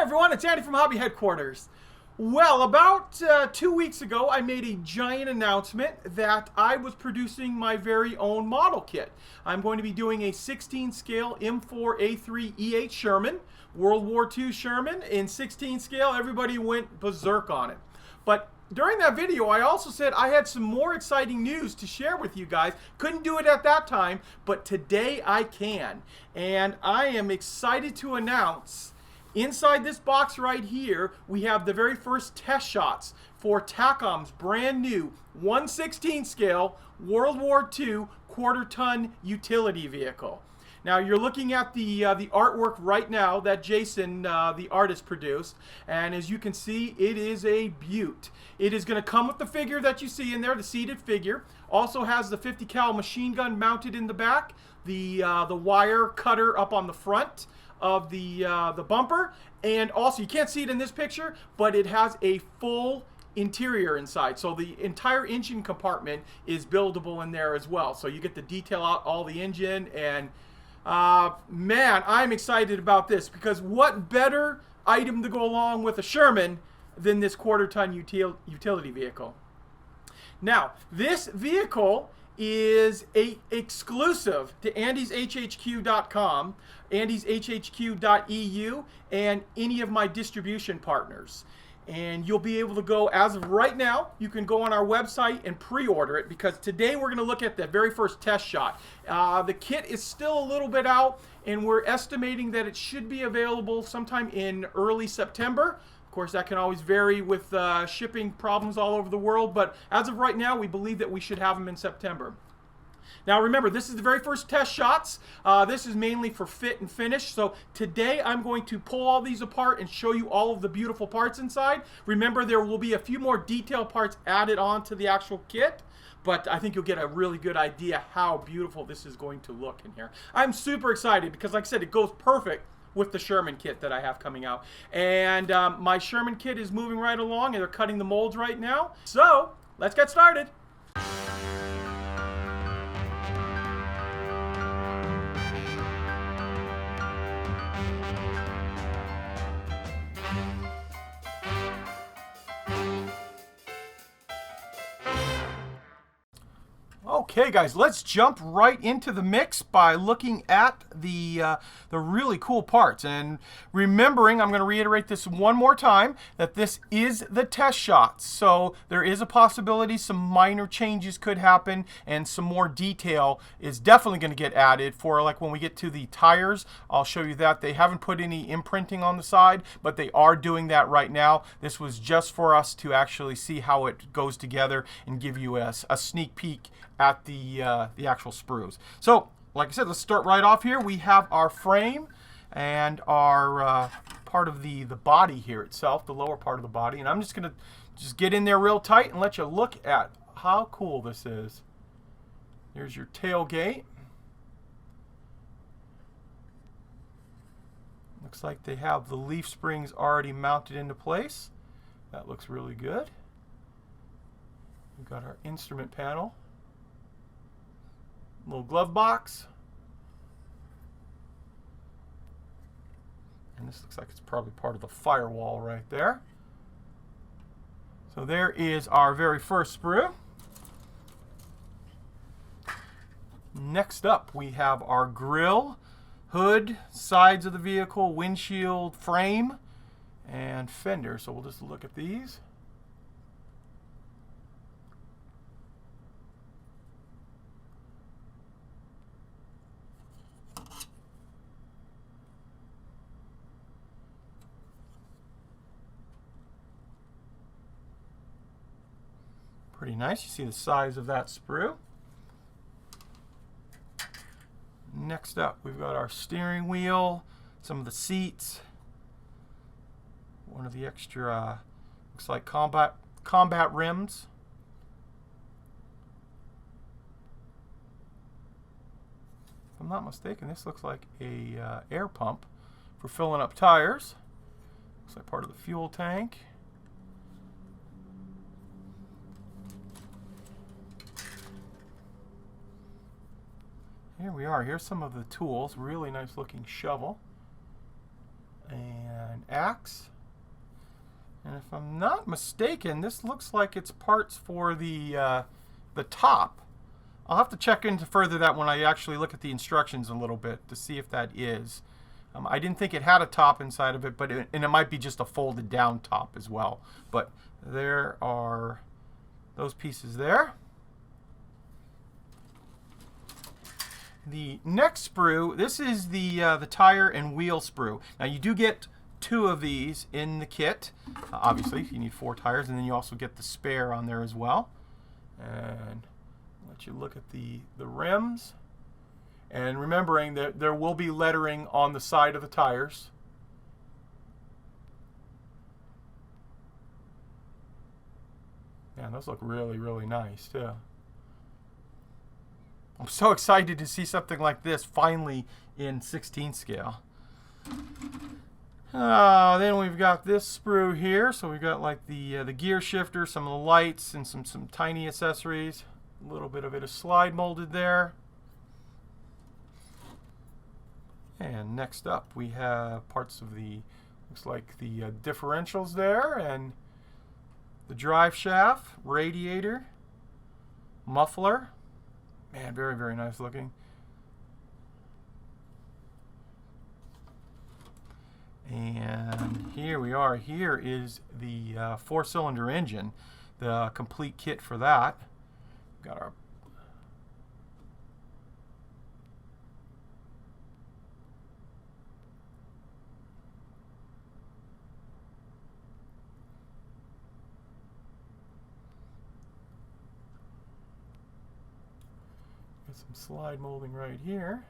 Hi everyone, it's Andy from Hobby Headquarters. Well, about 2 weeks ago, I made a giant announcement that I was producing my very own model kit. I'm going to be doing a 16 scale M4A3 E8 Sherman, World War II Sherman in 16 scale. Everybody went berserk on it. But during that video, I also said I had some more exciting news to share with you guys. Couldn't do it at that time, but today I can. And I am excited to announce inside this box right here, we have the very first test shots for Takom's brand new 1/16 scale World War II quarter-ton utility vehicle. Now you're looking at the artwork right now that Jason, the artist, produced, and as you can see, it is a beaut. It is going to come with the figure that you see in there, the seated figure. Also has the 50 cal machine gun mounted in the back, the wire cutter up on the front of the bumper, and also you can't see it in this picture, but it has a full interior inside, so the entire engine compartment is buildable in there as well, so you get to detail out all the engine. And man, I'm excited about this, because what better item to go along with a Sherman than this quarter-ton utility vehicle. Now, this vehicle is exclusive to andyshhq.com, andyshhq.eu, and any of my distribution partners. And you'll be able to go, as of right now, you can go on our website and pre-order it, because today we're going to look at the very first test shot. The kit is still a little bit out, and we're estimating that it should be available sometime in early September. Of course, that can always vary with shipping problems all over the world, but as of right now, we believe that we should have them in September. Now remember, this is the very first test shots. This is mainly for fit and finish. So today I'm going to pull all these apart and show you all of the beautiful parts inside. Remember, there will be a few more detail parts added on to the actual kit, but I think you'll get a really good idea how beautiful this is going to look in here. I'm super excited because, like I said, it goes perfect with the Sherman kit that I have coming out. And my Sherman kit is moving right along, and they're cutting the molds right now. So let's get started. Okay guys, let's jump right into the mix by looking at the really cool parts. And remembering, I'm going to reiterate this one more time, that this is the test shots. So there is a possibility some minor changes could happen, and some more detail is definitely going to get added for, like, when we get to the tires. I'll show you that. They haven't put any imprinting on the side, but they are doing that right now. This was just for us to actually see how it goes together and give you a sneak peek at the actual sprues. So, like I said, let's start right off here. We have our frame and our part of the body here itself, the lower part of the body. And I'm just going to get in there real tight and let you look at how cool this is. There's your tailgate. Looks like they have the leaf springs already mounted into place. That looks really good. We've got our instrument panel. Little glove box. And this looks like it's probably part of the firewall right there. So there is our very first sprue. Next up, we have our grille, hood, sides of the vehicle, windshield, frame, and fender. So we'll just look at these. Pretty nice. You see the size of that sprue. Next up, we've got our steering wheel, some of the seats, one of the extra, looks like combat rims. If I'm not mistaken, this looks like a air pump for filling up tires. Looks like part of the fuel tank. Here we are. Here's some of the tools. Really nice looking shovel. And backs. And if I'm not mistaken, this looks like it's parts for the top. I'll have to check into further that when I actually look at the instructions a little bit to see if that is. I didn't think it had a top inside of it, but and it might be just a folded down top as well. But there are those pieces there. The next sprue, this is the tire and wheel sprue. Now you do get 2 of these in the kit. Obviously, you need 4 tires, and then you also get the spare on there as well. And I'll let you look at the rims. And remembering that there will be lettering on the side of the tires. Man, those look really, really nice too. I'm so excited to see something like this finally in 16 scale. Then we've got this sprue here. So we've got like the gear shifter, some of the lights, and some tiny accessories. A little bit of it is slide molded there. And next up we have parts of the, looks like the differentials there, and the drive shaft, radiator, muffler. Man, very, very nice looking. And here we are. Here is the 4-cylinder engine, the complete kit for that. Got our some slide molding right here.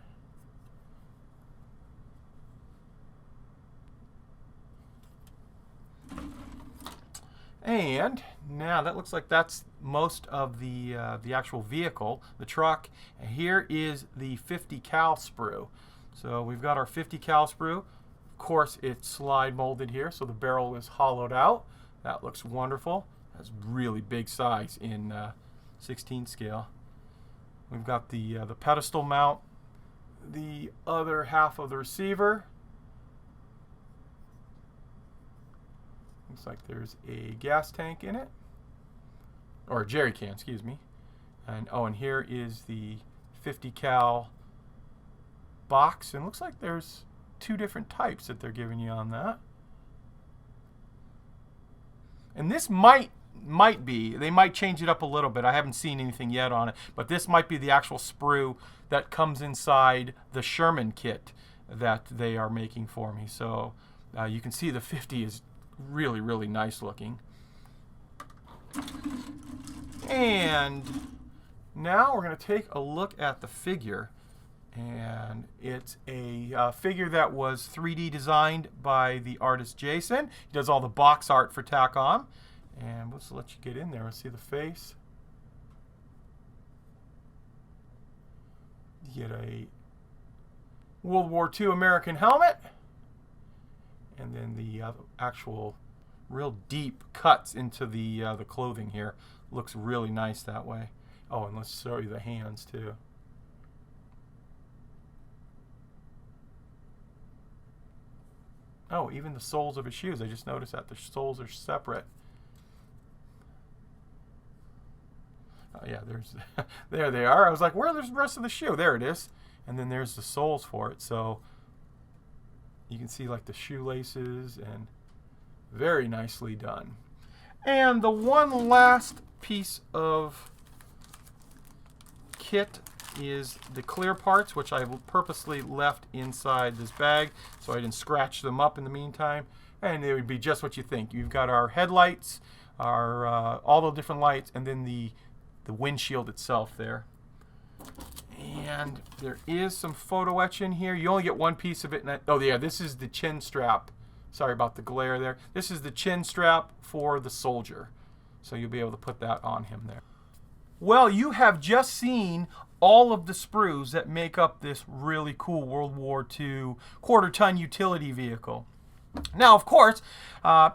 And now that looks like that's most of the actual vehicle, the truck. And here is the 50 cal sprue. So we've got our 50 cal sprue. Of course, it's slide molded here, so the barrel is hollowed out. That looks wonderful. That's really big size in 16 scale. We've got the pedestal mount, the other half of the receiver. Looks like there's a gas tank in it, or a jerry can, excuse me. And oh, and here is the 50 cal box, and looks like there's 2 different types that they're giving you on that. And this might be, they might change it up a little bit. I haven't seen anything yet on it, but this might be the actual sprue that comes inside the Sherman kit that they are making for me. So you can see the 50 is really, really nice looking. And now we're going to take a look at the figure. And it's a figure that was 3D designed by the artist Jason. He does all the box art for Takom. And let's let you get in there and see the face. You get a World War II American helmet. And then the actual real deep cuts into the clothing here. Looks really nice that way. Oh, and let's show you the hands too. Oh, even the soles of his shoes. I just noticed that the soles are separate. Yeah, there's there they are. I was like, where's the rest of the shoe? There it is. And then there's the soles for it. So you can see like the shoelaces, and very nicely done. And the one last piece of kit is the clear parts, which I purposely left inside this bag so I didn't scratch them up in the meantime. And it would be just what you think. You've got our headlights, our all the different lights, and then the windshield itself there. And there is some photo etch in here. You only get one piece of it. Oh yeah, this is the chin strap. Sorry about the glare there. This is the chin strap for the soldier. So you'll be able to put that on him there. Well, you have just seen all of the sprues that make up this really cool World War II quarter-ton utility vehicle. Now, of course,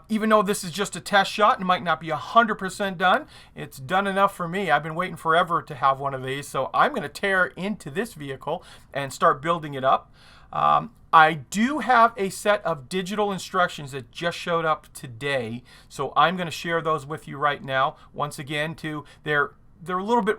even though this is just a test shot and might not be 100% done, it's done enough for me. I've been waiting forever to have one of these, so I'm going to tear into this vehicle and start building it up. I do have a set of digital instructions that just showed up today, so I'm going to share those with you right now. Once again, they're a little bit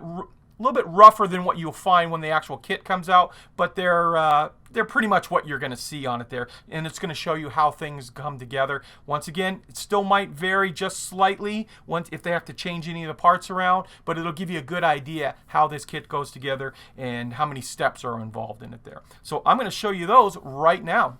rougher than what you'll find when the actual kit comes out, but they're pretty much what you're going to see on it there, and it's going to show you how things come together. Once again, it still might vary just slightly if they have to change any of the parts around, but it'll give you a good idea how this kit goes together and how many steps are involved in it there. So I'm going to show you those right now.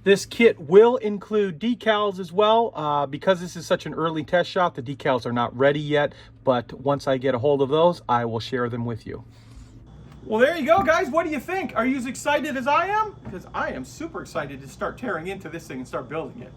This kit will include decals as well. Because this is such an early test shot, the decals are not ready yet, but once I get a hold of those, I will share them with you. Well, there you go, guys. What do you think? Are you as excited as I am? Because I am super excited to start tearing into this thing and start building it.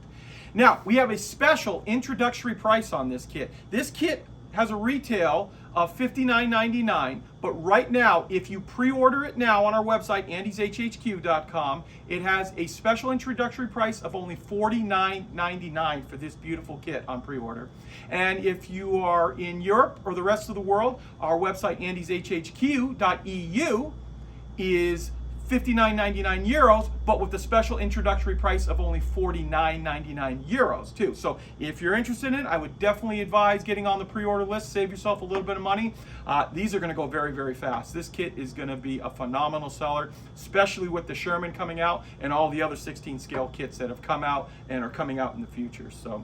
Now, we have a special introductory price on this kit. This kit has a retail of $59.99, but right now, if you pre-order it now on our website, andyshhq.com, it has a special introductory price of only $49.99 for this beautiful kit on pre-order. And if you are in Europe or the rest of the world, our website, andyshhq.eu, is 59.99 euros, but with the special introductory price of only 49.99 euros too. So if you're interested in it, I would definitely advise getting on the pre-order list. Save yourself a little bit of money. These are going to go very, very fast. This kit is going to be a phenomenal seller, especially with the Sherman coming out and all the other 16 scale kits that have come out and are coming out in the future. So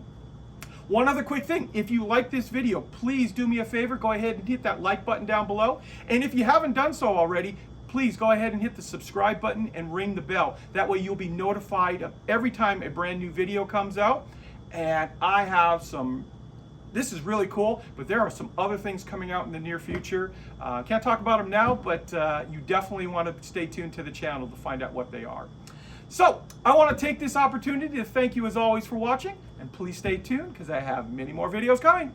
one other quick thing, if you like this video, please do me a favor, go ahead and hit that like button down below. And if you haven't done so already, please go ahead and hit the subscribe button and ring the bell. That way you'll be notified of every time a brand new video comes out. And I have this is really cool, but there are some other things coming out in the near future. Can't talk about them now, but you definitely want to stay tuned to the channel to find out what they are. So I want to take this opportunity to thank you as always for watching, and please stay tuned because I have many more videos coming.